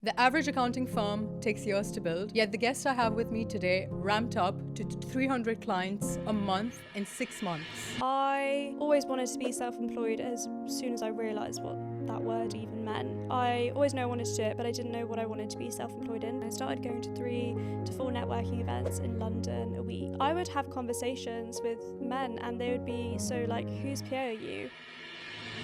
The average accounting firm takes years to build, yet the guest I have with me today ramped up to 300 clients a month in 6 months. I always wanted to be self-employed as soon as I realised what that word even meant. I always knew I wanted to do it, but I didn't know what I wanted to be self-employed in. I started going to 3 to 4 networking events in London a week. I would have conversations with men and they would be so like, whose PA are you?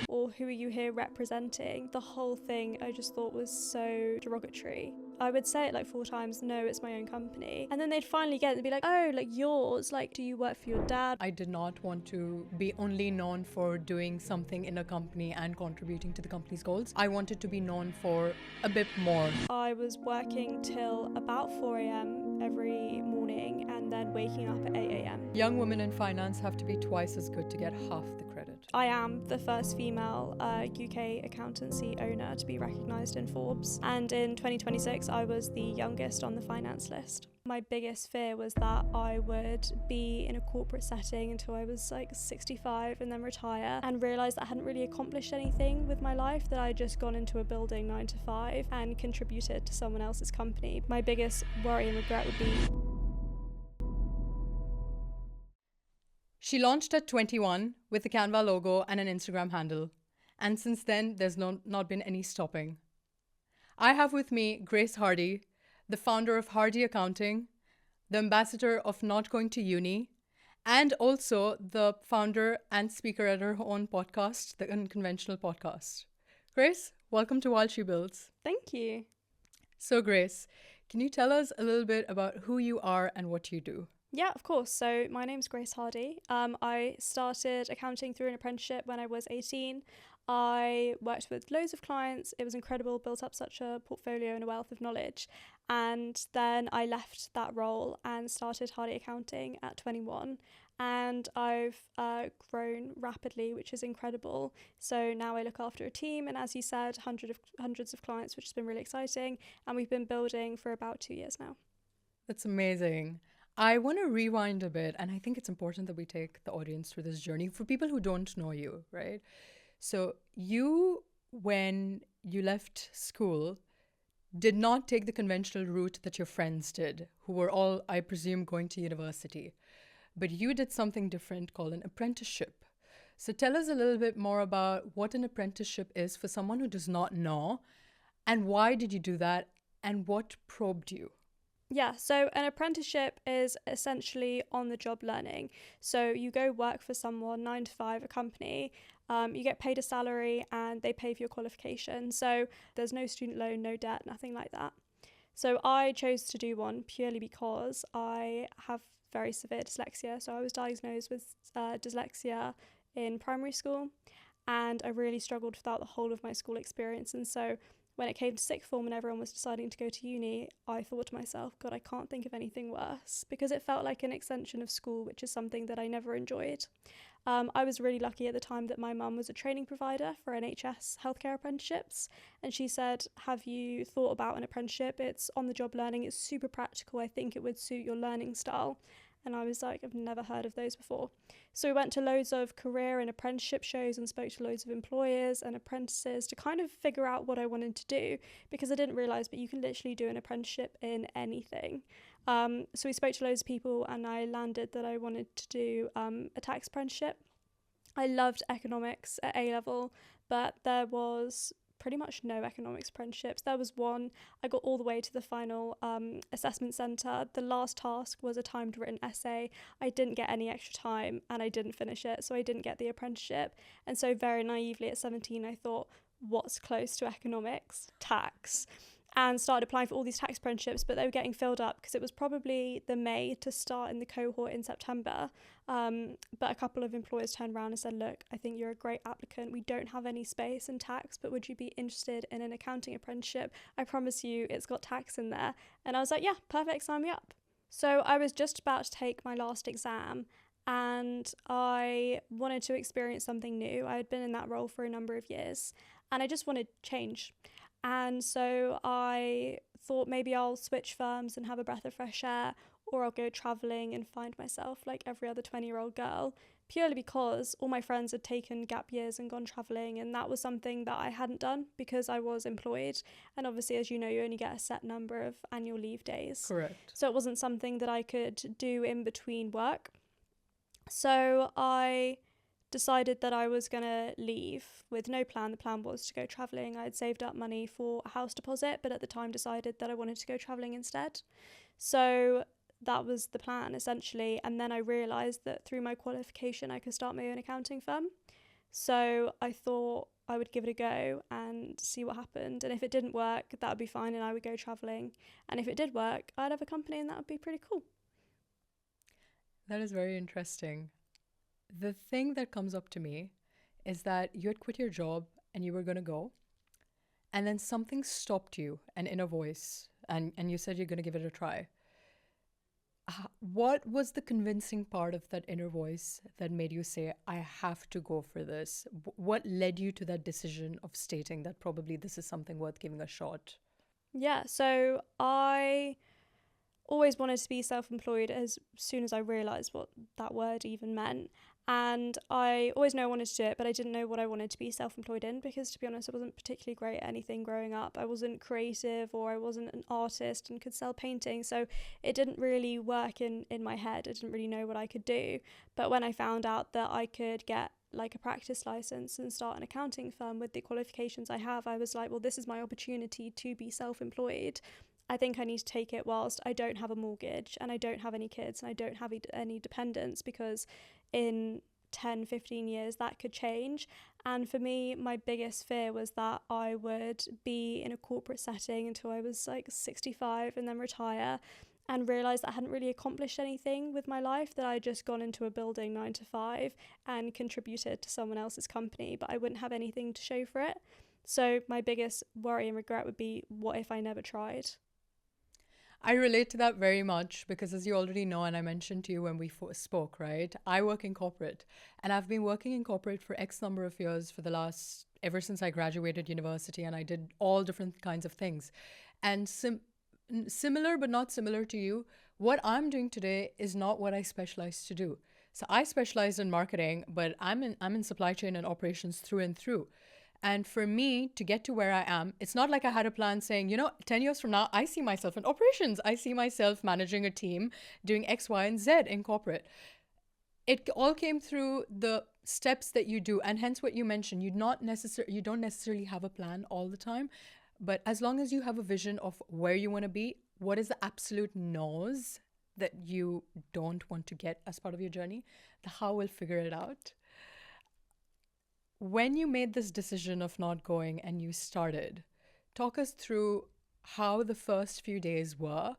Or who are you here representing? The whole thing I just thought was so derogatory. I would say it like 4 times, no, it's my own company. And then they'd finally get it and be like, oh, like yours, like do you work for your dad? I did not want to be only known for doing something in a company and contributing to the company's goals. I wanted to be known for a bit more. I was working till about 4 a.m. every morning and then waking up at 8 a.m. Young women in finance have to be twice as good to get half the credit. I am the first female UK accountancy owner to be recognised in Forbes, and in 2026 I was the youngest on the finance list. My biggest fear was that I would be in a corporate setting until I was like 65 and then retire and realise that I hadn't really accomplished anything with my life, that I'd just gone into a building 9 to 5 and contributed to someone else's company. My biggest worry and regret would be... She launched at 21 with the Canva logo and an Instagram handle. And since then, there's not been any stopping. I have with me Grace Hardy, the founder of Hardy Accounting, the ambassador of Not Going to Uni, and also the founder and speaker at her own podcast, the Unconventional Podcast. Grace, welcome to While She Builds. Thank you. So Grace, can you tell us a little bit about who you are and what you do? Yeah, of course. So my name's Grace Hardy. I started accounting through an apprenticeship when I was 18. I worked with loads of clients. It was incredible, built up such a portfolio and a wealth of knowledge. And then I left that role and started Hardy Accounting at 21. And I've grown rapidly, which is incredible. So now I look after a team, and as you said, hundreds of clients, which has been really exciting. And we've been building for about 2 years now. That's amazing. I want to rewind a bit, and I think it's important that we take the audience through this journey for people who don't know you, right? So you, when you left school, did not take the conventional route that your friends did, who were all, I presume, going to university. But you did something different called an apprenticeship. So tell us a little bit more about what an apprenticeship is for someone who does not know, and why did you do that, and what probed you? Yeah, so an apprenticeship is essentially on-the-job learning. So you go work for someone, 9 to 5, a company, you get paid a salary and they pay for your qualification. So there's no student loan, no debt, nothing like that. So I chose to do one purely because I have very severe dyslexia. So I was diagnosed with dyslexia in primary school, and I really struggled throughout the whole of my school experience. And so when it came to sixth form and everyone was deciding to go to uni, I thought to myself, God, I can't think of anything worse, because it felt like an extension of school, which is something that I never enjoyed. I was really lucky at the time that my mum was a training provider for NHS healthcare apprenticeships, and she said, have you thought about an apprenticeship? It's on-the-job learning, it's super practical, I think it would suit your learning style. And I was like, I've never heard of those before. So we went to loads of career and apprenticeship shows and spoke to loads of employers and apprentices to kind of figure out what I wanted to do, because I didn't realise, but you can literally do an apprenticeship in anything. So we spoke to loads of people and I landed that I wanted to do a tax apprenticeship. I loved economics at A level, but there was pretty much no economics apprenticeships. There was one. I got all the way to the final assessment centre. The last task was a timed written essay. I didn't get any extra time and I didn't finish it, so I didn't get the apprenticeship. And so very naively at 17 I thought, what's close to economics? Tax. And started applying for all these tax apprenticeships, but they were getting filled up because it was probably the May to start in the cohort in September. But a couple of employers turned around and said, look, I think you're a great applicant. We don't have any space in tax, but would you be interested in an accounting apprenticeship? I promise you it's got tax in there. And I was like, yeah, perfect, sign me up. So I was just about to take my last exam and I wanted to experience something new. I had been in that role for a number of years and I just wanted change. And so I thought maybe I'll switch firms and have a breath of fresh air, or I'll go travelling and find myself like every other 20-year-old girl purely because all my friends had taken gap years and gone traveling, and that was something that I hadn't done because I was employed. And obviously, as you know, you only get a set number of annual leave days. Correct. So it wasn't something that I could do in between work. So I decided that I was going to leave with no plan. The plan was to go traveling. I had saved up money for a house deposit, but at the time decided that I wanted to go traveling instead. So that was the plan essentially. And then I realised that through my qualification, I could start my own accounting firm. So I thought I would give it a go and see what happened. And if it didn't work, that would be fine and I would go traveling. And if it did work, I'd have a company and that would be pretty cool. That is very interesting. The thing that comes up to me is that you had quit your job and you were going to go, and then something stopped you, an inner voice, and you said you're going to give it a try. What was the convincing part of that inner voice that made you say, I have to go for this? What led you to that decision of stating that probably this is something worth giving a shot? Yeah, so I always wanted to be self-employed as soon as I realised what that word even meant. And I always knew I wanted to do it, but I didn't know what I wanted to be self-employed in because, to be honest, I wasn't particularly great at anything growing up. I wasn't creative or I wasn't an artist and could sell paintings, so it didn't really work in my head. I didn't really know what I could do. But when I found out that I could get like a practice license and start an accounting firm with the qualifications I have, I was like, well, this is my opportunity to be self-employed. I think I need to take it whilst I don't have a mortgage and I don't have any kids and I don't have any dependents, because in 10, 15 years that could change. And for me, my biggest fear was that I would be in a corporate setting until I was like 65 and then retire and realise that I hadn't really accomplished anything with my life, that I'd just gone into a building 9 to 5 and contributed to someone else's company, but I wouldn't have anything to show for it. So my biggest worry and regret would be, what if I never tried? I relate to that very much because, as you already know, and I mentioned to you when we spoke, right? I work in corporate, and I've been working in corporate for X number of years ever since I graduated university, and I did all different kinds of things. And similar but not similar to you, what I'm doing today is not what I specialized to do. So I specialized in marketing, but I'm in supply chain and operations through and through. And for me to get to where I am, it's not like I had a plan saying, 10 years from now, I see myself in operations. I see myself managing a team doing X, Y, and Z in corporate. It all came through the steps that you do. And hence what you mentioned, you don't necessarily have a plan all the time. But as long as you have a vision of where you want to be, what is the absolute nose that you don't want to get as part of your journey, the how will figure it out. When you made this decision of not going and you started, talk us through how the first few days were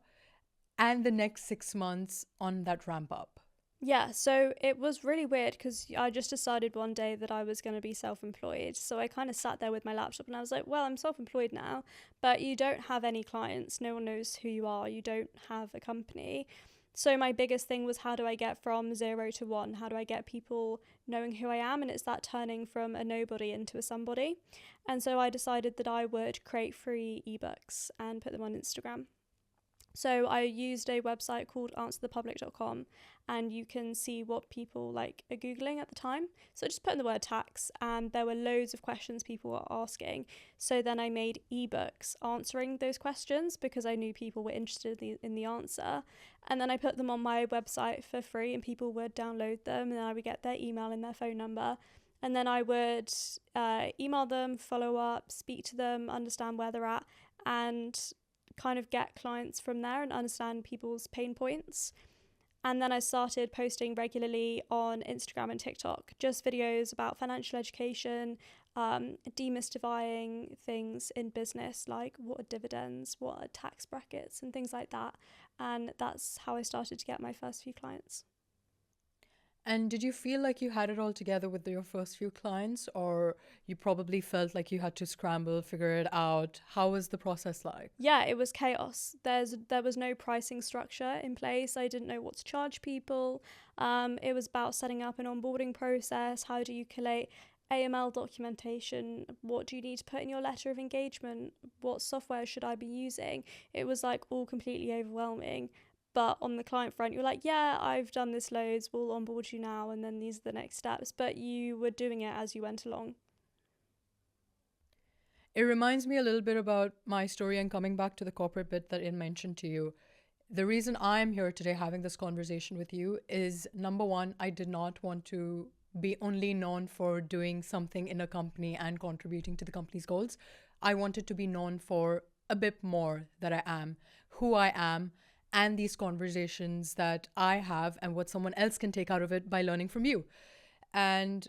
and the next 6 months on that ramp up. Yeah, so it was really weird because I just decided one day that I was going to be self-employed. So I kind of sat there with my laptop and I was like, well, I'm self-employed now, but you don't have any clients. No one knows who you are. You don't have a company. So my biggest thing was, how do I get from 0 to 1? How do I get people knowing who I am? And it's that turning from a nobody into a somebody. And so I decided that I would create free ebooks and put them on Instagram. So I used a website called answerthepublic.com, and you can see what people are Googling at the time. So I just put in the word tax and there were loads of questions people were asking. So then I made ebooks answering those questions because I knew people were interested in the answer. And then I put them on my website for free and people would download them, and then I would get their email and their phone number. And then I would email them, follow up, speak to them, understand where they're at, and kind of get clients from there and understand people's pain points. And then I started posting regularly on Instagram and TikTok, just videos about financial education, demystifying things in business, like what are dividends, what are tax brackets, and things like that. And that's how I started to get my first few clients. And did you feel like you had it all together with your first few clients, or you probably felt like you had to scramble, figure it out? How was the process like? Yeah, it was chaos. There was no pricing structure in place. I didn't know what to charge people. It was about setting up an onboarding process. How do you collate AML documentation? What do you need to put in your letter of engagement? What software should I be using? It was all completely overwhelming. But on the client front, you're like, yeah, I've done this loads, we'll onboard you now, and then these are the next steps. But you were doing it as you went along. It reminds me a little bit about my story, and coming back to the corporate bit that I mentioned to you. The reason I'm here today having this conversation with you is, number one, I did not want to be only known for doing something in a company and contributing to the company's goals. I wanted to be known for a bit more that I am, who I am, and these conversations that I have and what someone else can take out of it by learning from you. And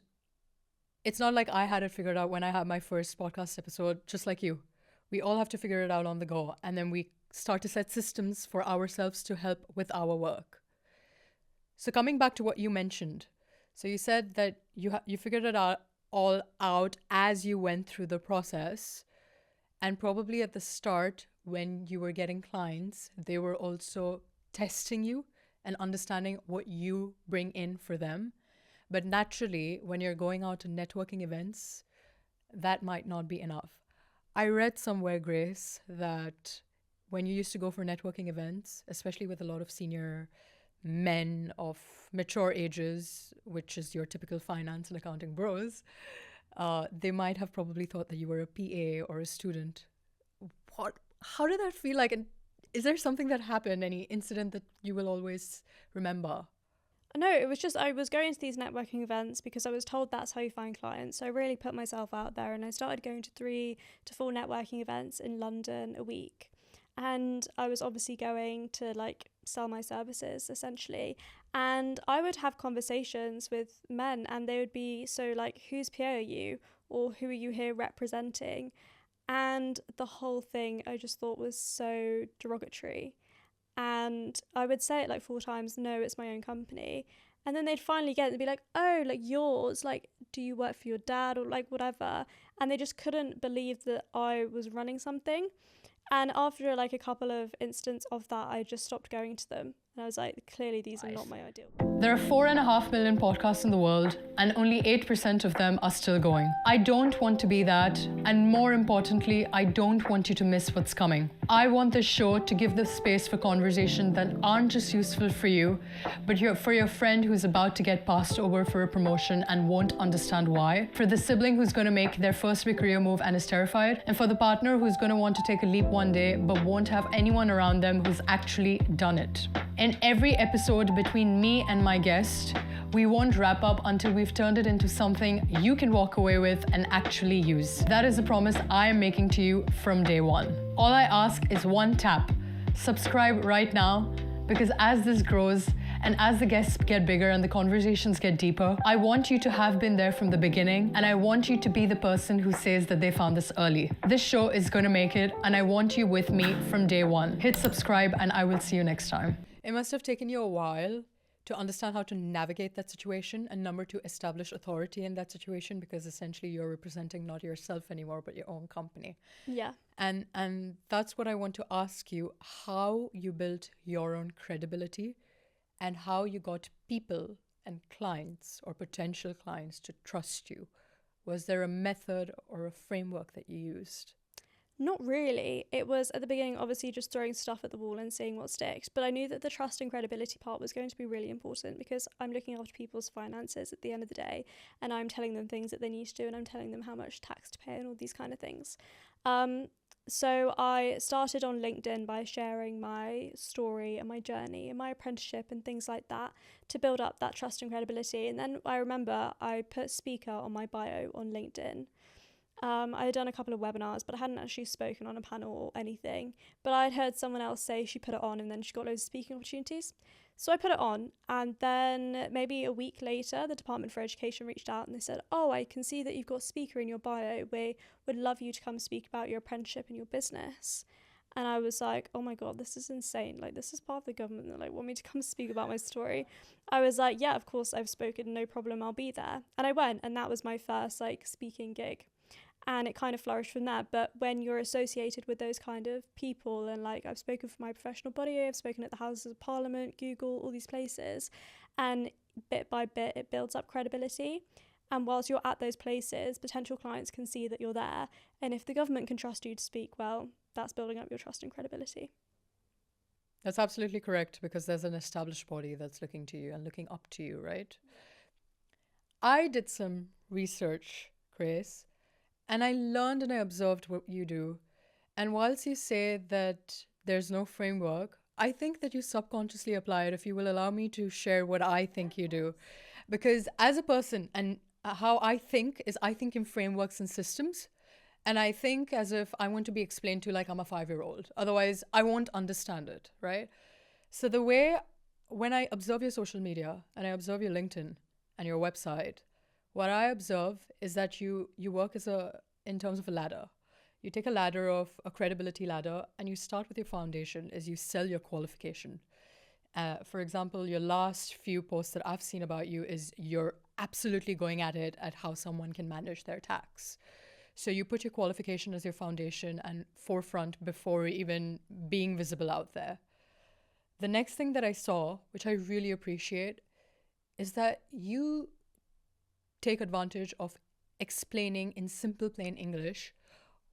it's not like I had it figured out when I had my first podcast episode, just like you. We all have to figure it out on the go. And then we start to set systems for ourselves to help with our work. So coming back to what you mentioned. So you said that you figured it out all out as you went through the process. And probably at the start, when you were getting clients, they were also testing you and understanding what you bring in for them. But naturally, when you're going out to networking events, that might not be enough. I read somewhere, Grace, that when you used to go for networking events, especially with a lot of senior men of mature ages, which is your typical finance and accounting bros, they might have probably thought that you were a PA or a student. How did that feel like? And is there something that happened, any incident that you will always remember? No, it was just I was going to these networking events because I was told that's how you find clients. So I really put myself out there, and I started going to 3 to 4 networking events in London a week. And I was obviously going to like sell my services essentially. And I would have conversations with men, and they would be so like, whose PA are you? Or who are you here representing? And the whole thing I just thought was so derogatory. And I would say it like 4 times, no, it's my own company. And then they'd finally get it and be like, oh, like yours, like, do you work for your dad or like whatever? And they just couldn't believe that I was running something. And after like a couple of instances of that, I just stopped going to them. And I was like, clearly these are not my ideal. There are 4.5 million podcasts in the world, and only 8% of them are still going. I don't want to be that, and more importantly, I don't want you to miss what's coming. I want this show to give the space for conversation that aren't just useful for you, but for your friend who's about to get passed over for a promotion and won't understand why, for the sibling who's going to make their first big career move and is terrified, and for the partner who's going to want to take a leap one day but won't have anyone around them who's actually done it. In every episode between me and my guest, we won't wrap up until we've turned it into something you can walk away with and actually use. That is a promise I am making to you from day one. All I ask is one tap. Subscribe right now, because as this grows and as the guests get bigger and the conversations get deeper, I want you to have been there from the beginning, and I want you to be the person who says that they found this early. This show is going to make it, and I want you with me from day one. Hit subscribe, and I will see you next time. It must have taken you a while to understand how to navigate that situation, and number 2, establish authority in that situation, because essentially you're representing not yourself anymore, but your own company. Yeah. And that's what I want to ask you, how you built your own credibility and how you got people and clients or potential clients to trust you. Was there a method or a framework that you used? Not really. It was at the beginning, obviously, just throwing stuff at the wall and seeing what sticks. But I knew that the trust and credibility part was going to be really important, because I'm looking after people's finances at the end of the day, and I'm telling them things that they need to do, and I'm telling them how much tax to pay and all these kind of things. So I started on LinkedIn by sharing my story and my journey and my apprenticeship and things like that to build up that trust and credibility. And then I remember I put speaker on my bio on LinkedIn. I had done a couple of webinars, but I hadn't actually spoken on a panel or anything. But I'd heard someone else say she put it on and then she got loads of speaking opportunities. So I put it on, and then maybe a week later, the Department for Education reached out and they said, oh, I can see that you've got speaker in your bio. We would love you to come speak about your apprenticeship and your business. And I was like, oh my God, this is insane. Like, this is part of the government that like want me to come speak about my story. I was like, yeah, of course I've spoken, no problem, I'll be there. And I went, and that was my first like speaking gig. And it kind of flourished from that. But when you're associated with those kind of people, and like I've spoken for my professional body, I've spoken at the Houses of Parliament, Google, all these places, and bit by bit it builds up credibility. And whilst you're at those places, potential clients can see that you're there. And if the government can trust you to speak, well, that's building up your trust and credibility. That's absolutely correct because there's an established body that's looking to you and looking up to you, right? I did some research, Grace, and I learned and I observed what you do. And whilst you say that there's no framework, I think that you subconsciously apply it if you will allow me to share what I think you do. Because as a person, and how I think is I think in frameworks and systems. And I think as if I want to be explained to like I'm a 5 year old. Otherwise, I won't understand it, right? So the way when I observe your social media and I observe your LinkedIn and your website, what I observe is that you work as a in terms of a ladder. You take a ladder of a credibility ladder and you start with your foundation as you sell your qualification. For example, your last few posts that I've seen about you is you're absolutely going at it at how someone can manage their tax. So you put your qualification as your foundation and forefront before even being visible out there. The next thing that I saw, which I really appreciate, is that you take advantage of explaining in simple, plain English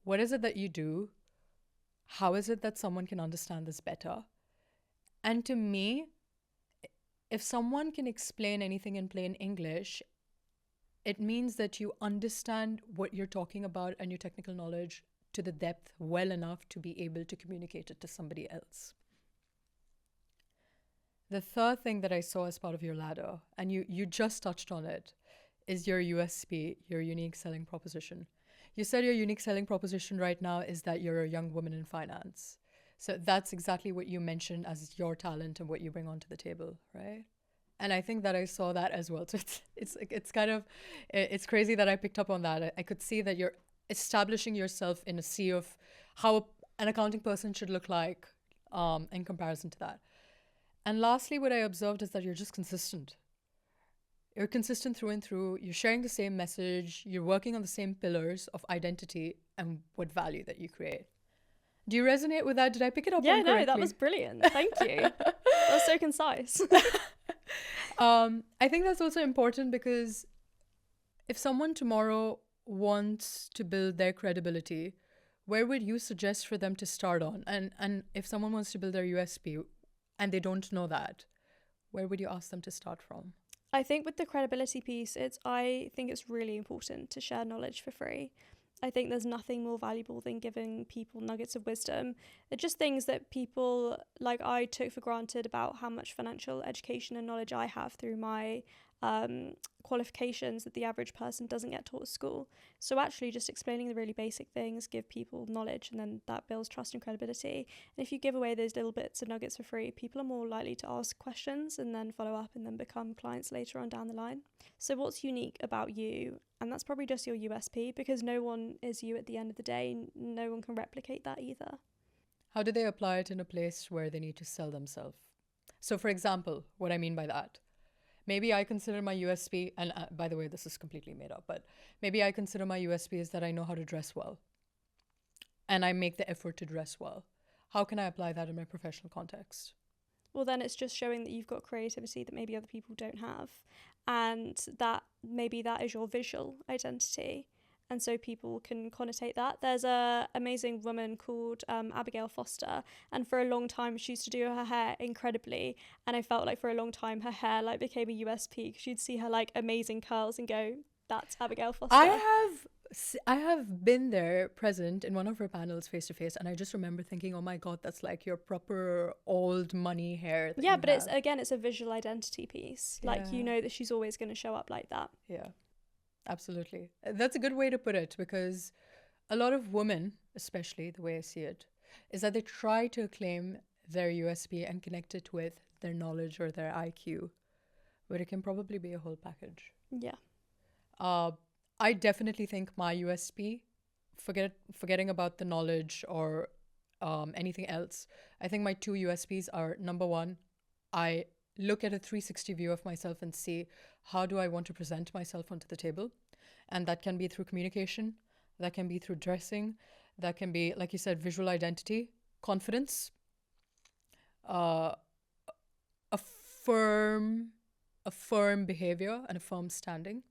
what is it that you do? How is it that someone can understand this better? And to me, if someone can explain anything in plain English, it means that you understand what you're talking about and your technical knowledge to the depth well enough to be able to communicate it to somebody else. The third thing that I saw as part of your ladder, and you just touched on it, is your USP, your unique selling proposition. You said your unique selling proposition right now is that you're a young woman in finance. So that's exactly what you mentioned as your talent and what you bring onto the table, right? And I think that I saw that as well. So it's kind of it's crazy that I picked up on that. I could see that you're establishing yourself in a sea of how an accounting person should look like in comparison to that. And lastly, what I observed is that you're just consistent. You're consistent through and through. You're sharing the same message. You're working on the same pillars of identity and what value that you create. Do you resonate with that? Did I pick it up Yeah, on correctly? no, that was brilliant. Thank you. That was so concise. I think that's also important because if someone tomorrow wants to build their credibility, where would you suggest for them to start on? And if someone wants to build their USP and they don't know that, where would you ask them to start from? I think with the credibility piece, I think it's really important to share knowledge for free. I think there's nothing more valuable than giving people nuggets of wisdom. They're just things that people like I took for granted about how much financial education and knowledge I have through my qualifications that the average person doesn't get taught at school. So actually just explaining the really basic things give people knowledge, and then that builds trust and credibility. And if you give away those little bits of nuggets for free, people are more likely to ask questions and then follow up and then become clients later on down the line. So what's unique about you? And that's probably just your USP, because no one is you at the end of the day. No one can replicate that either. How do they apply it in a place where they need to sell themselves? So for example, what I mean by that, maybe I consider my USP, and by the way, this is completely made up, but maybe I consider my USP is that I know how to dress well and I make the effort to dress well. How can I apply that in my professional context? Well, then it's just showing that you've got creativity that maybe other people don't have, and that maybe that is your visual identity. And so people can connotate that. There's a amazing woman called Abigail Foster, and for a long time she used to do her hair incredibly, and I felt like for a long time her hair like became a USP, because you'd see her like amazing curls and go, that's Abigail Foster. I have been there present in one of her panels face to face, and I just remember thinking, oh my God, that's like your proper old money hair. Yeah, but it's a visual identity piece. Yeah. Like, you know that she's always going to show up like that. Yeah. Absolutely. That's a good way to put it, because a lot of women, especially the way I see it, is that they try to claim their USP and connect it with their knowledge or their IQ, but it can probably be a whole package. Yeah. I definitely think my USP, forgetting about the knowledge or anything else, I think my two USPs are, number one, I look at a 360 view of myself and see how do I want to present myself onto the table. And that can be through communication, that can be through dressing, that can be, like you said, visual identity, confidence, a firm behavior and a firm standing.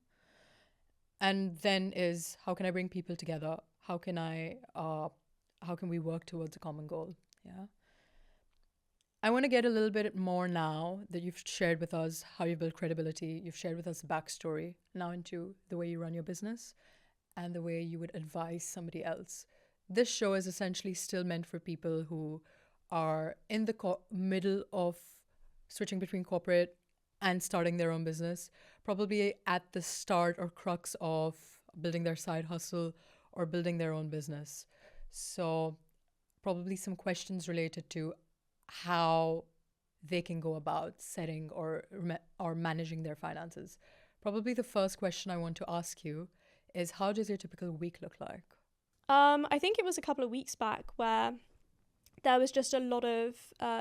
And then is how can I bring people together? How can we work towards a common goal? Yeah. I want to get a little bit more now that you've shared with us how you build credibility, you've shared with us backstory, now into the way you run your business and the way you would advise somebody else. This show is essentially still meant for people who are in the middle of switching between corporate and starting their own business, probably at the start or crux of building their side hustle or building their own business. So, probably some questions related to how they can go about setting or managing their finances. Probably the first question I want to ask you is, how does your typical week look like? I think it was a couple of weeks back where there was just a lot of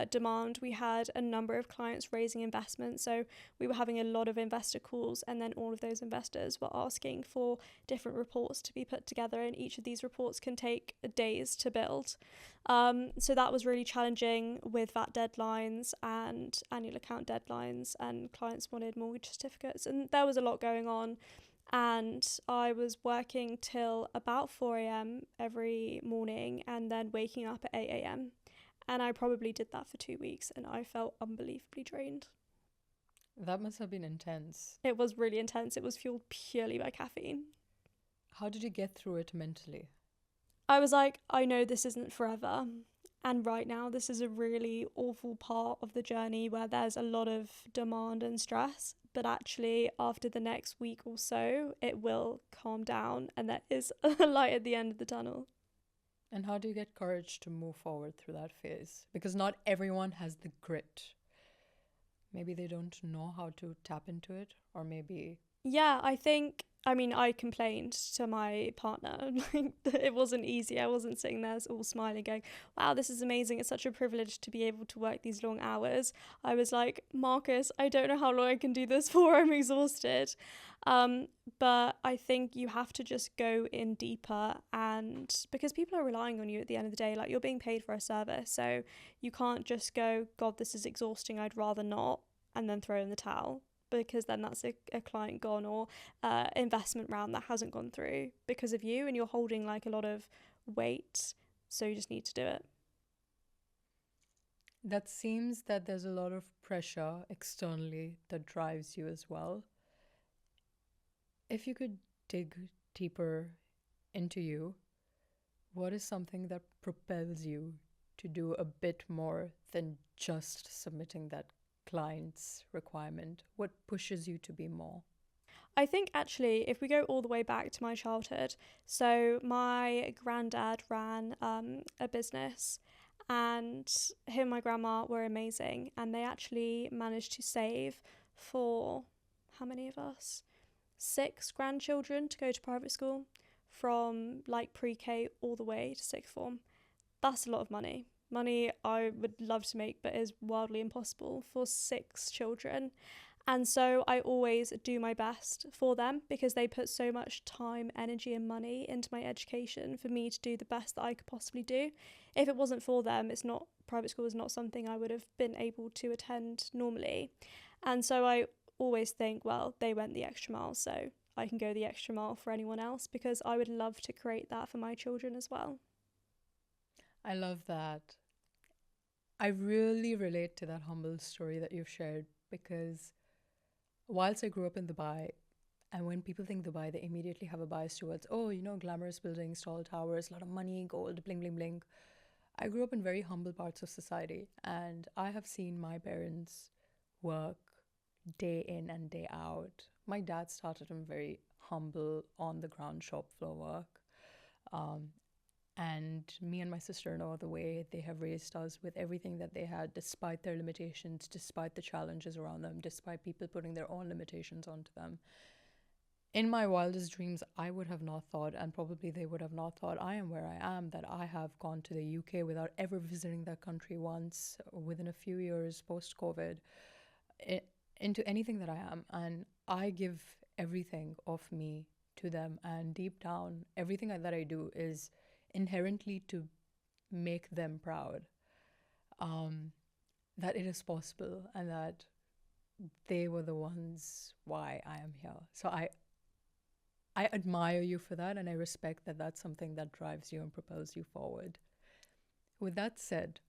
demand. We had a number of clients raising investment. So we were having a lot of investor calls, and then all of those investors were asking for different reports to be put together. And each of these reports can take days to build. So that was really challenging with VAT deadlines and annual account deadlines, and clients wanted mortgage certificates. And there was a lot going on. And I was working till about 4 a.m. every morning and then waking up at 8 a.m. And I probably did that for 2 weeks, and I felt unbelievably drained. That must have been intense. It was really intense. It was fueled purely by caffeine. How did you get through it mentally? I was like, I know this isn't forever. And right now, this is a really awful part of the journey where there's a lot of demand and stress. But actually, after the next week or so, it will calm down, and there is a light at the end of the tunnel. And how do you get courage to move forward through that phase? Because not everyone has the grit. Maybe they don't know how to tap into it, or maybe... Yeah, I complained to my partner. It wasn't easy. I wasn't sitting there all smiling going, wow, this is amazing. It's such a privilege to be able to work these long hours. I was like, Marcus, I don't know how long I can do this for. I'm exhausted. But I think you have to just go in deeper, and because people are relying on you at the end of the day, like, you're being paid for a service. So you can't just go, God, this is exhausting, I'd rather not, and then throw in the towel, because then that's a client gone, or investment round that hasn't gone through because of you, and you're holding like a lot of weight, so you just need to do it. That seems that there's a lot of pressure externally that drives you as well. If you could dig deeper into you, what is something that propels you to do a bit more than just submitting that client's requirement? What pushes you to be more? I think actually, if we go all the way back to my childhood, so my granddad ran a business, and him and my grandma were amazing, and they actually managed to save for how many of us? 6 grandchildren to go to private school from like pre-K all the way to sixth form. That's a lot of money. Money I would love to make, but is wildly impossible for 6 children. And so I always do my best for them, because they put so much time, energy and money into my education for me to do the best that I could possibly do. If it wasn't for them, private school is not something I would have been able to attend normally. And so I always think, well, they went the extra mile, so I can go the extra mile for anyone else, because I would love to create that for my children as well. I love that. I really relate to that humble story that you've shared, because whilst I grew up in Dubai, and when people think Dubai, they immediately have a bias towards, oh, glamorous buildings, tall towers, a lot of money, gold, bling, bling, bling. I grew up in very humble parts of society, and I have seen my parents work day in and day out. My dad started in very humble, on the ground shop floor work. And me and my sister know the way they have raised us with everything that they had, despite their limitations, despite the challenges around them, despite people putting their own limitations onto them. In my wildest dreams, I would have not thought, and probably they would have not thought, I am where I am, that I have gone to the UK without ever visiting that country once, within a few years post-COVID, into anything that I am. And I give everything of me to them. And deep down, everything that I do is inherently to make them proud, that it is possible, and that they were the ones why I am here. So I admire you for that, and I respect that that's something that drives you and propels you forward. With that said,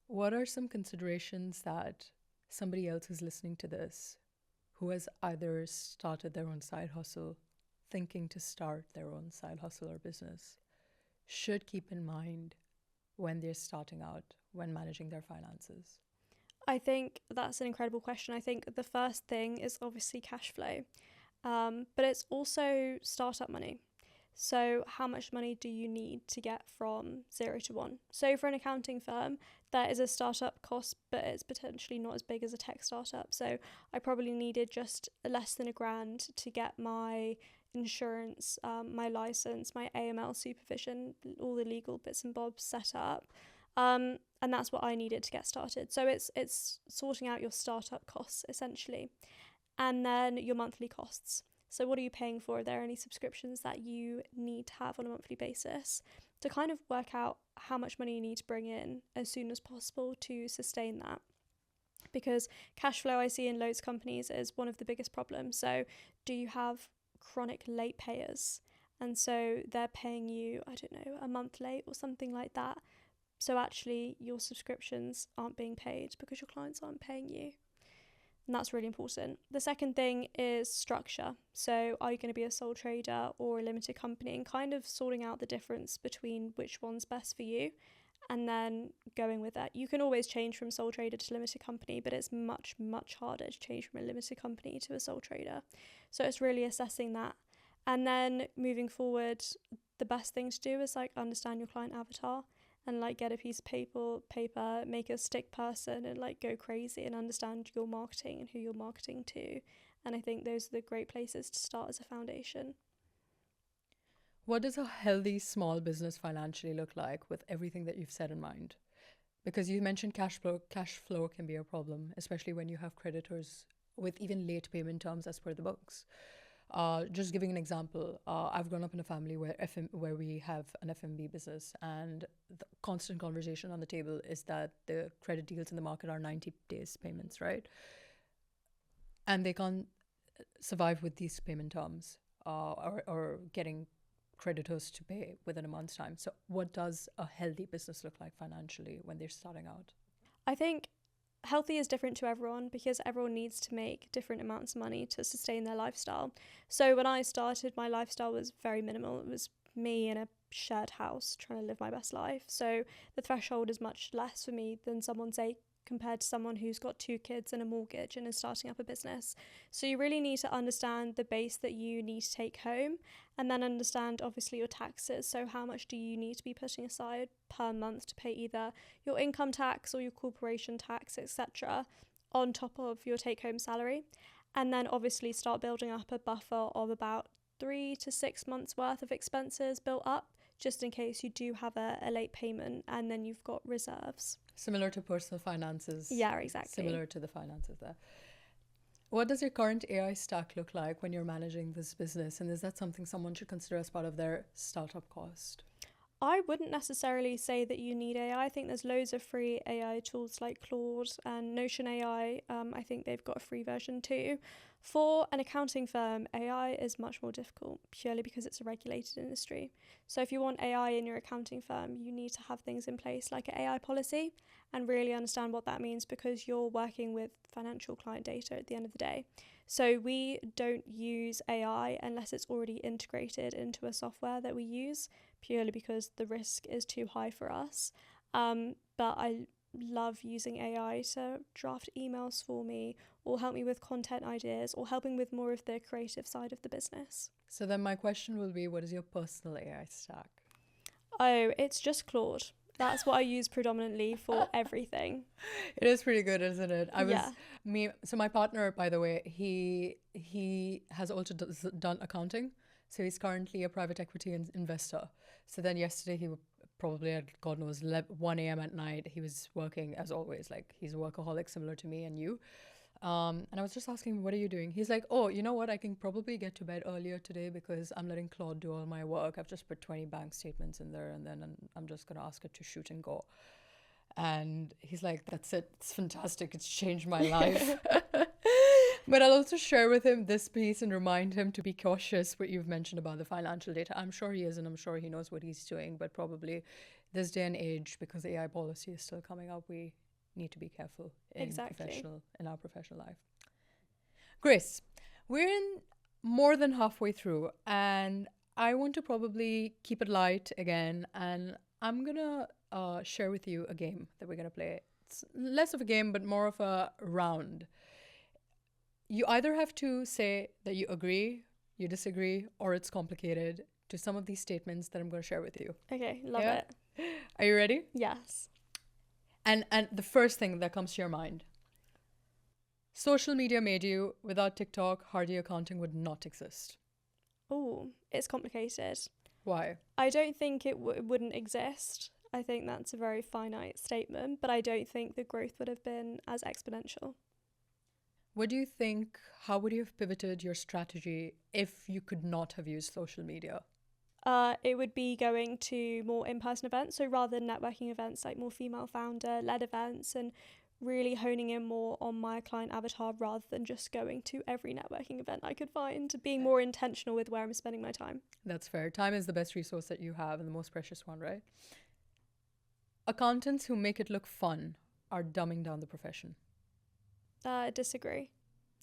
What are some considerations that somebody else who's listening to this, who has either started their own side hustle, thinking to start their own side hustle or business, should keep in mind when they're starting out, when managing their finances? I think that's an incredible question. I think the first thing is obviously cash flow, but it's also startup money. So, how much money do you need to get from 0 to 1? So, for an accounting firm, there is a startup cost, but it's potentially not as big as a tech startup. So, I probably needed just less than £1,000 to get my insurance, my license, my AML supervision, all the legal bits and bobs set up. And that's what I needed to get started. So, it's sorting out your startup costs essentially, and then your monthly costs. So what are you paying for? Are there any subscriptions that you need to have on a monthly basis to kind of work out how much money you need to bring in as soon as possible to sustain that? Because cash flow, I see in loads of companies, is one of the biggest problems. So do you have chronic late payers? And so they're paying you, I don't know, a month late or something like that. So actually your subscriptions aren't being paid because your clients aren't paying you. And that's really important. The second thing is structure. So are you going to be a sole trader or a limited company, and kind of sorting out the difference between which one's best for you and then going with that. You can always change from sole trader to limited company, but it's much, much harder to change from a limited company to a sole trader. So it's really assessing that. And then moving forward, the best thing to do is like understand your client avatar and like get a piece of paper, make a stick person and like go crazy and understand your marketing and who you're marketing to. And I think those are the great places to start as a foundation. What does a healthy small business financially look like with everything that you've said in mind? Because you mentioned cash flow. Cash flow can be a problem, especially when you have creditors with even late payment terms as per the books. Just giving an example, I've grown up in a family where we have an F&B business, and the constant conversation on the table is that the credit deals in the market are 90 days payments, right? And they can't survive with these payment terms, or getting creditors to pay within a month's time. So what does a healthy business look like financially when they're starting out? I think healthy is different to everyone because everyone needs to make different amounts of money to sustain their lifestyle. So when I started, my lifestyle was very minimal. It was me in a shared house trying to live my best life. So the threshold is much less for me than someone, say, compared to someone who's got 2 kids and a mortgage and is starting up a business. So you really need to understand the base that you need to take home, and then understand obviously your taxes. So how much do you need to be putting aside per month to pay either your income tax or your corporation tax, etc., on top of your take home salary. And then obviously start building up a buffer of about 3 to 6 months worth of expenses built up, just in case you do have a late payment, and then you've got reserves. Similar to personal finances. Yeah, exactly. Similar to the finances there. What does your current AI stack look like when you're managing this business? And is that something someone should consider as part of their startup cost? I wouldn't necessarily say that you need AI. I think there's loads of free AI tools like Claude and Notion AI. I think they've got a free version too. For an accounting firm, AI is much more difficult purely because it's a regulated industry. So if you want AI in your accounting firm, you need to have things in place like an AI policy and really understand what that means, because you're working with financial client data at the end of the day. So we don't use AI unless it's already integrated into a software that we use, purely because the risk is too high for us. But I love using AI to draft emails for me, or help me with content ideas, or helping with more of the creative side of the business. So then my question will be, what is your personal AI stack? Oh, it's just Claude. That's what I use predominantly for everything. It is pretty good, isn't it? Yeah. So my partner, by the way, he has also done accounting. So he's currently a private equity investor. So then yesterday he probably at God knows 1 a.m. at night, he was working as always. Like, he's a workaholic similar to me and you. And I was just asking him, what are you doing? He's like, oh, you know what? I can probably get to bed earlier today because I'm letting Claude do all my work. I've just put 20 bank statements in there, and then I'm just going to ask it to shoot and go. And he's like, that's it. It's fantastic. It's changed my life. But I'll also share with him this piece and remind him to be cautious what you've mentioned about the financial data. I'm sure he is, and I'm sure he knows what he's doing, but probably this day and age, because AI policy is still coming up, we need to be careful Exactly. in our professional life. Grace, we're in more than halfway through, and I want to probably keep it light again, and I'm gonna share with you a game that we're gonna play. It's less of a game, but more of a round. You either have to say that you agree, you disagree, or it's complicated to some of these statements that I'm going to share with you. Okay, love Yeah? it. Are you ready? Yes. And the first thing that comes to your mind. Social media made you. Without TikTok, Hardy accounting would not exist. Oh, it's complicated. Why? I don't think it wouldn't exist. I think that's a very finite statement, but I don't think the growth would have been as exponential. What do you think? How would you have pivoted your strategy if you could not have used social media? It would be going to more in-person events. So rather than networking events, like more female founder-led events, and really honing in more on my client avatar rather than just going to every networking event I could find, being more intentional with where I'm spending my time. That's fair. Time is the best resource that you have and the most precious one, right? Accountants who make it look fun are dumbing down the profession. Disagree.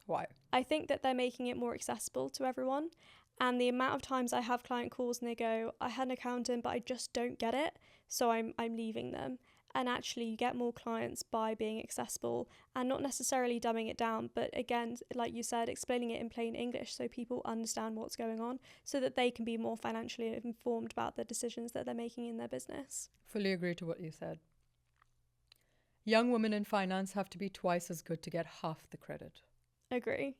Why? I think that they're making it more accessible to everyone. And the amount of times I have client calls and they go, I had an accountant, but I just don't get it, so I'm leaving them. And actually, you get more clients by being accessible and not necessarily dumbing it down, but again, like you said, explaining it in plain English so people understand what's going on, so that they can be more financially informed about the decisions that they're making in their business. Fully agree to what you said. Young women in finance have to be twice as good to get half the credit. Agree.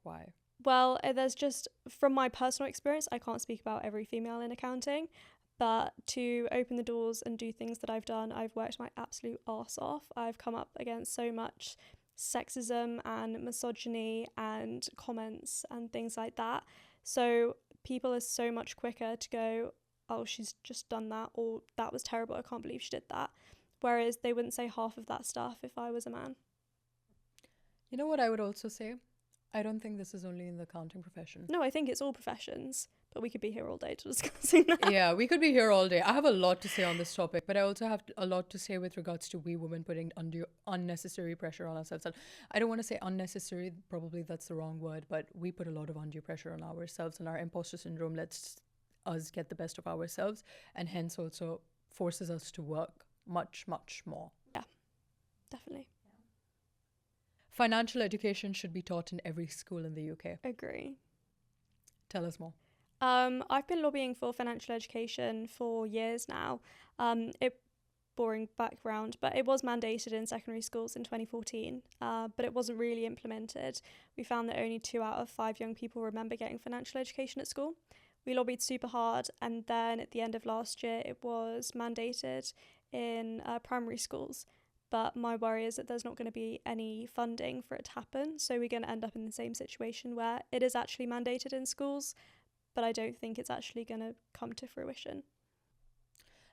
Why? Well, there's just, from my personal experience, I can't speak about every female in accounting, but to open the doors and do things that I've done, I've worked my absolute arse off. I've come up against so much sexism and misogyny and comments and things like that. So people are so much quicker to go, oh, she's just done that, or that was terrible, I can't believe she did that. Whereas they wouldn't say half of that stuff if I was a man. You know what I would also say? I don't think this is only in the accounting profession. No, I think it's all professions, but we could be here all day discussing that. Yeah, we could be here all day. I have a lot to say on this topic, but I also have a lot to say with regards to we women putting unnecessary pressure on ourselves. And I don't want to say unnecessary, probably that's the wrong word, but we put a lot of undue pressure on ourselves, and our imposter syndrome lets us get the best of ourselves, and hence also forces us to work much, much more. Yeah, definitely. Financial education should be taught in every school in the UK. Agree. Tell us more. I've been lobbying for financial education for years now. Boring background, but it was mandated in secondary schools in 2014, but it wasn't really implemented. We found that only 2 out of 5 young people remember getting financial education at school. We lobbied super hard, and then at the end of last year, it was mandated in primary schools. But my worry is that there's not going to be any funding for it to happen. So we're going to end up in the same situation where it is actually mandated in schools, but I don't think it's actually going to come to fruition.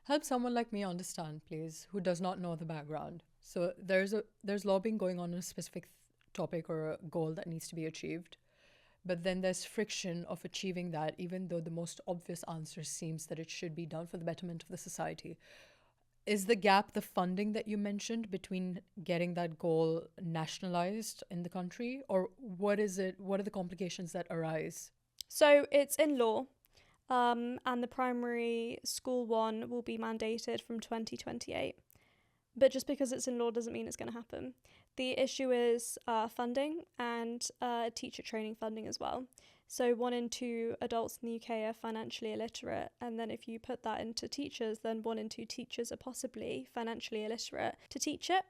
Help someone like me understand, please, who does not know the background. So there's lobbying going on a specific topic or a goal that needs to be achieved. But then there's friction of achieving that, even though the most obvious answer seems that it should be done for the betterment of the society. Is the gap the funding that you mentioned between getting that goal nationalized in the country? Or what is it? What are the complications that arise? So it's in law, and the primary school one will be mandated from 2028. But just because it's in law doesn't mean it's going to happen. The issue is funding and teacher training funding as well. So 1 in 2 adults in the UK are financially illiterate, and then if you put that into teachers, then 1 in 2 teachers are possibly financially illiterate to teach it.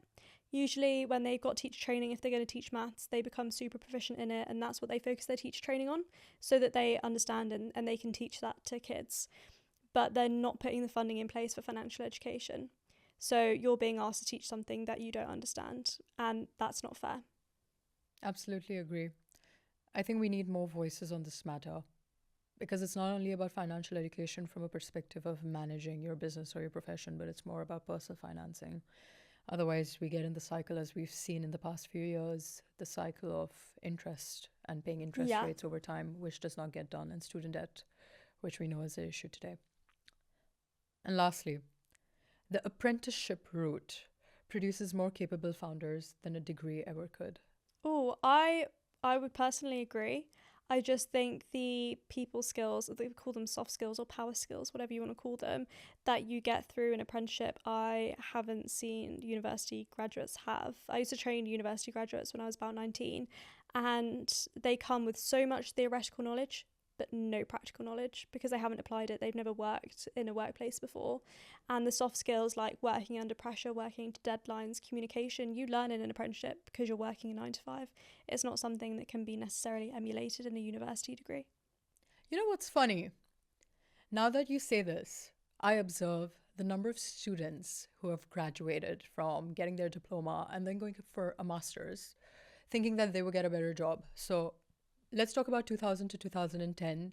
Usually when they've got teacher training, if they're going to teach maths, they become super proficient in it, and that's what they focus their teacher training on, so that they understand and they can teach that to kids. But they're not putting the funding in place for financial education. So you're being asked to teach something that you don't understand, and that's not fair. Absolutely agree. I think we need more voices on this matter, because it's not only about financial education from a perspective of managing your business or your profession, but it's more about personal financing. Otherwise, we get in the cycle, as we've seen in the past few years, the cycle of interest and paying interest rates over time, which does not get done, and student debt, which we know is an issue today. And lastly, The apprenticeship route produces more capable founders than a degree ever could. Oh, I would personally agree. I just think the people skills, they call them soft skills or power skills, whatever you want to call them, that you get through an apprenticeship, I haven't seen university graduates have. I used to train university graduates when I was about 19, and they come with so much theoretical knowledge, but no practical knowledge because they haven't applied it. They've never worked in a workplace before. And the soft skills like working under pressure, working to deadlines, communication, you learn in an apprenticeship because you're working a 9 to 5. It's not something that can be necessarily emulated in a university degree. You know what's funny? Now that you say this, I observe the number of students who have graduated from getting their diploma and then going for a master's, thinking that they will get a better job. So let's talk about 2000 to 2010.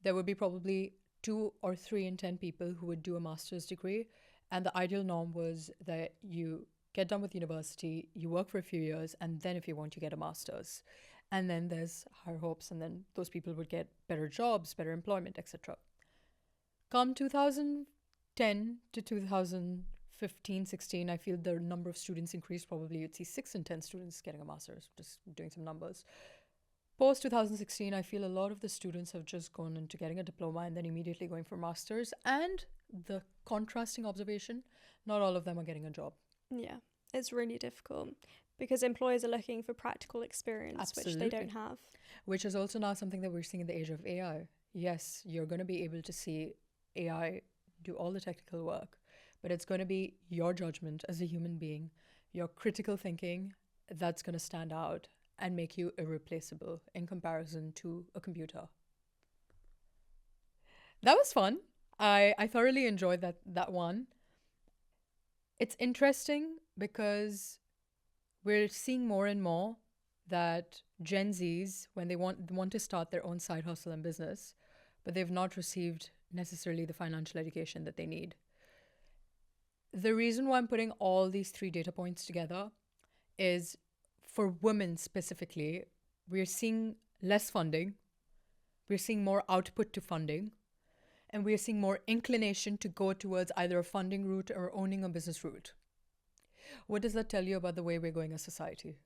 There would be probably 2 or 3 in 10 people who would do a master's degree. And the ideal norm was that you get done with university, you work for a few years, and then if you want, you get a master's. And then there's higher hopes, and then those people would get better jobs, better employment, etc. Come 2010 to 2015, 16, I feel the number of students increased. Probably you'd see 6 in 10 students getting a master's, just doing some numbers. Post 2016, I feel a lot of the students have just gone into getting a diploma and then immediately going for masters. And the contrasting observation, not all of them are getting a job. Yeah, it's really difficult because employers are looking for practical experience, Absolutely. which they don't have. Which is also now something that we're seeing in the age of AI. Yes, you're going to be able to see AI do all the technical work, but it's going to be your judgment as a human being, your critical thinking that's going to stand out and make you irreplaceable in comparison to a computer. That was fun. I thoroughly enjoyed that one. It's interesting because we're seeing more and more that Gen Zs, when they want to start their own side hustle and business, but they've not received necessarily the financial education that they need. The reason why I'm putting all these 3 data points together is for women specifically, we're seeing less funding, we're seeing more output to funding, and we're seeing more inclination to go towards either a funding route or owning a business route. What does that tell you about the way we're going as society?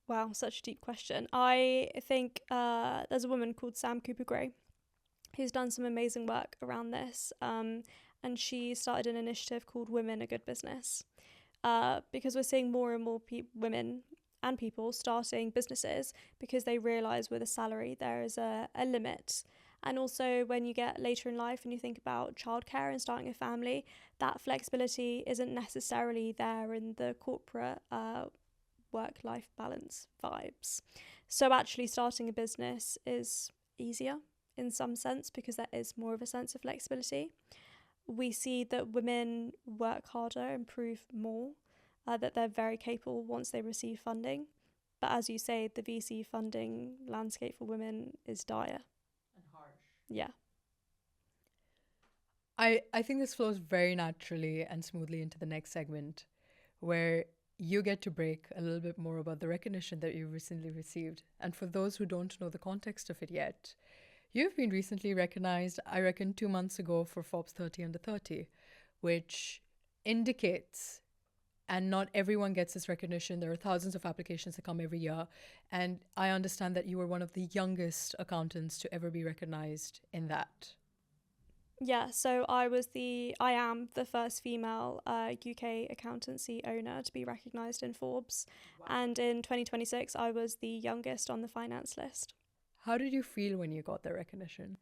Wow, such a deep question. I think there's a woman called Sam Cooper-Gray who's done some amazing work around this, and she started an initiative called Women Are Good Business, because we're seeing more and more women and people starting businesses because they realise with a salary there is a limit. And also when you get later in life and you think about childcare and starting a family, that flexibility isn't necessarily there in the corporate work-life balance vibes. So actually starting a business is easier in some sense because there is more of a sense of flexibility. We see that women work harder and prove more, that they're very capable once they receive funding. But as you say, the VC funding landscape for women is dire. And harsh. Yeah. I think this flows very naturally and smoothly into the next segment, where you get to break a little bit more about the recognition that you recently received. And for those who don't know the context of it yet, you've been recently recognized, I reckon 2 months ago, for Forbes 30 under 30, which indicates, and not everyone gets this recognition. There are thousands of applications that come every year. And I understand that you were one of the youngest accountants to ever be recognized in that. Yeah, so I am the first female UK accountancy owner to be recognised in Forbes. Wow. And in 2026, I was the youngest on the finance list. How did you feel when you got that recognition?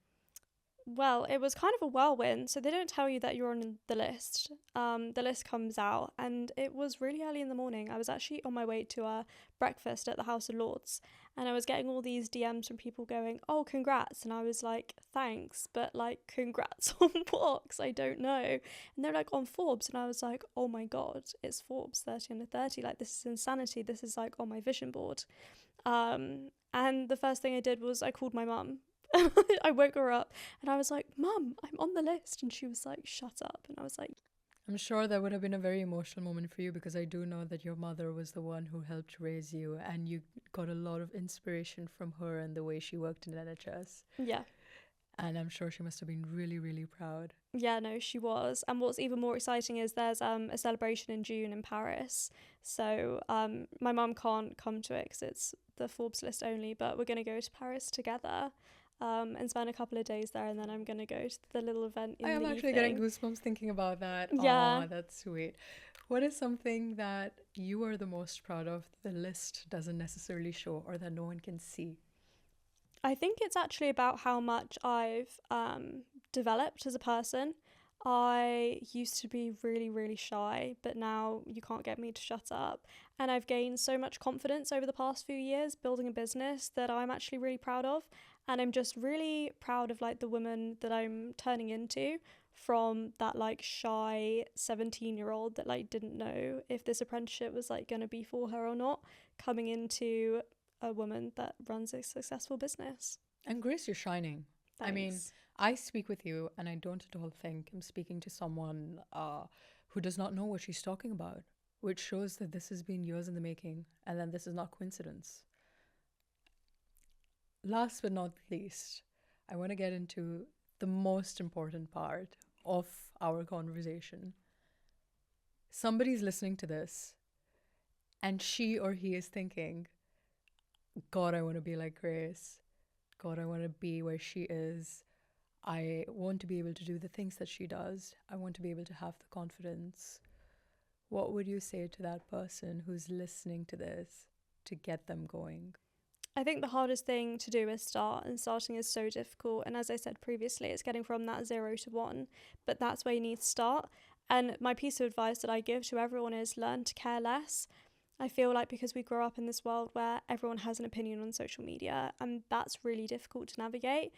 Well, it was kind of a whirlwind. So they don't tell you that you're on the list. The list comes out, and it was really early in the morning. I was actually on my way to a breakfast at the House of Lords, and I was getting all these DMs from people going, "Oh, congrats!" And I was like, "Thanks, but like, congrats on what? 'Cause I don't know." And they're like, "On Forbes," and I was like, "Oh my god, it's Forbes 30 under 30. Like, this is insanity. This is like on my vision board." And the first thing I did was I called my mum. I woke her up and I was like, "Mum, I'm on the list." And she was like, "Shut up." And I was like, I'm sure that would have been a very emotional moment for you, because I do know that your mother was the one who helped raise you, and you got a lot of inspiration from her and the way she worked in NHS. yeah. And I'm sure she must have been really, really proud. Yeah, no, she was. And what's even more exciting is there's a celebration in June in Paris. So my mum can't come to it because it's the Forbes list only, but we're going to go to Paris together and spend a couple of days there. And then I'm going to go to the little event in I am the actually evening. getting goosebumps thinking about that. Yeah. Oh, that's sweet. What is something that you are the most proud of that the list doesn't necessarily show or that no one can see? I think it's actually about how much I've developed as a person. I used to be really, really shy, but now you can't get me to shut up. And I've gained so much confidence over the past few years building a business that I'm actually really proud of. And I'm just really proud of like the woman that I'm turning into from that like shy 17-year-old that like didn't know if this apprenticeship was like going to be for her or not, coming into a woman that runs a successful business. And Grace, you're shining. I mean, Thanks. I speak with you and I don't at all think I'm speaking to someone who does not know what she's talking about, which shows that this has been years in the making and then this is not coincidence. Last but not least, I want to get into the most important part of our conversation. Somebody's listening to this and she or he is thinking, God, I want to be like Grace. God, I want to be where she is. I want to be able to do the things that she does. I want to be able to have the confidence. What would you say to that person who's listening to this to get them going? I think the hardest thing to do is start, and starting is so difficult. And as I said previously, it's getting from that 0 to 1, but that's where you need to start. And my piece of advice that I give to everyone is learn to care less. I feel like because we grow up in this world where everyone has an opinion on social media, and that's really difficult to navigate.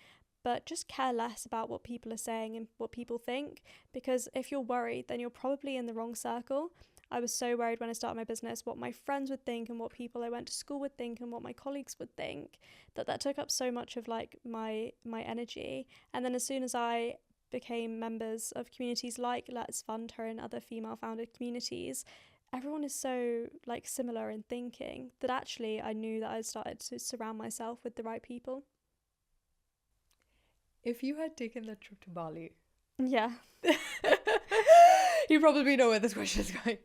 But just care less about what people are saying and what people think, because if you're worried, then you're probably in the wrong circle. I was so worried when I started my business what my friends would think and what people I went to school would think and what my colleagues would think, that took up so much of like my energy. And then as soon as I became members of communities like Let's Fund Her and other female founded communities, everyone is so like similar in thinking that actually I knew that I started to surround myself with the right people. If you had taken that trip to Bali, Yeah. you probably know where this question is going.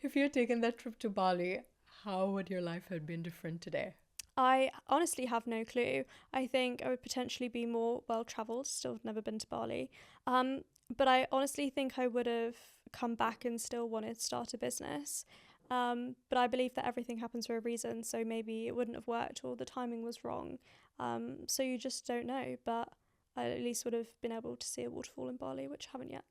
If you had taken that trip to Bali, how would your life have been different today? I honestly have no clue. I think I would potentially be more well travelled, still never been to Bali. But I honestly think I would have come back and still wanted to start a business. But I believe that everything happens for a reason, so maybe it wouldn't have worked or the timing was wrong. So you just don't know. But I at least would have been able to see a waterfall in Bali, which I haven't yet.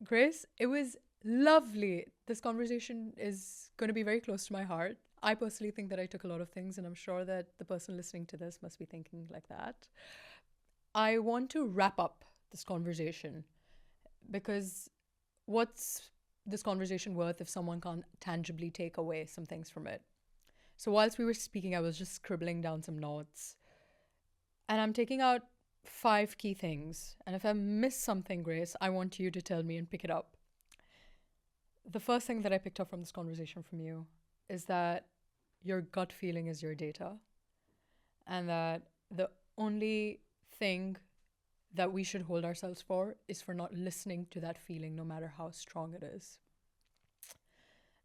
Grace, it was lovely. This conversation is going to be very close to my heart. I personally think that I took a lot of things, and I'm sure that the person listening to this must be thinking like that. I want to wrap up this conversation because what's this conversation worth if someone can't tangibly take away some things from it? So, whilst we were speaking, I was just scribbling down some notes and I'm taking out 5 key things. And if I miss something, Grace, I want you to tell me and pick it up. The first thing that I picked up from this conversation from you is that your gut feeling is your data, and that the only thing that we should hold ourselves for is for not listening to that feeling, no matter how strong it is.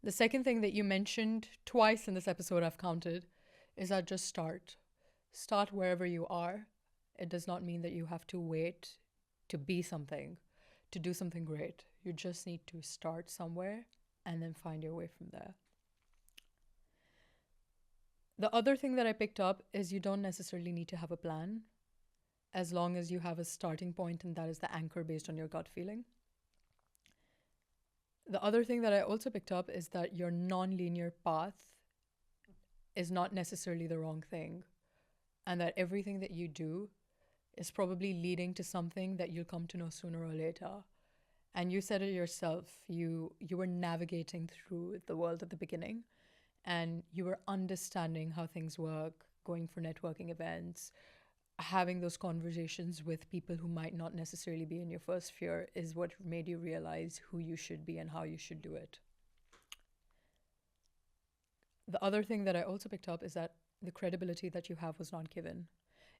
The second thing that you mentioned twice in this episode, I've counted, is that just start. Start wherever you are. It does not mean that you have to wait to be something, to do something great. You just need to start somewhere and then find your way from there. The other thing that I picked up is you don't necessarily need to have a plan as long as you have a starting point, and that is the anchor based on your gut feeling. The other thing that I also picked up is that your non-linear path is not necessarily the wrong thing, and that everything that you do is probably leading to something that you'll come to know sooner or later. And you said it yourself, you were navigating through the world at the beginning and you were understanding how things work, going for networking events, having those conversations with people who might not necessarily be in your first sphere is what made you realize who you should be and how you should do it. The other thing that I also picked up is that the credibility that you have was not given.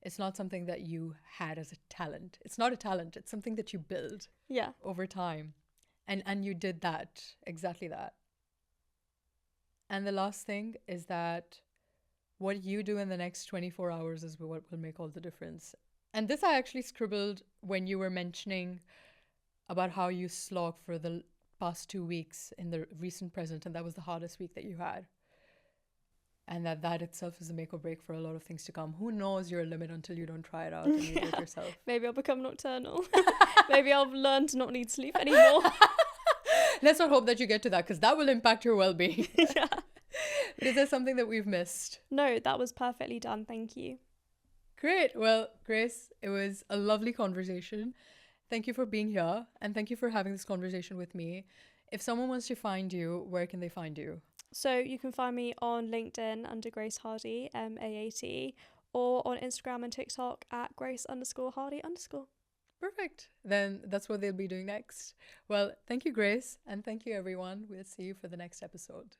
It's not something that you had as a talent. It's not a talent. It's something that you build Yeah. over time. And you did that, exactly that. And the last thing is that what you do in the next 24 hours is what will make all the difference. And this I actually scribbled when you were mentioning about how you slogged for the past 2 weeks in the recent present, and that was the hardest week that you had. And that itself is a make or break for a lot of things to come. Who knows your limit until you don't try it out and you do it yourself. Maybe I'll become nocturnal. Maybe I'll learn to not need sleep anymore. Let's not hope that you get to that, because that will impact your well-being. Yeah. But is there something that we've missed? No, that was perfectly done. Thank you. Great. Well, Grace, it was a lovely conversation. Thank you for being here, and thank you for having this conversation with me. If someone wants to find you, where can they find you? So you can find me on LinkedIn under Grace Hardy, MAAT, or on Instagram and TikTok at Grace_Hardy_. Perfect. Then that's what they'll be doing next. Well, thank you, Grace, and thank you, everyone. We'll see you for the next episode.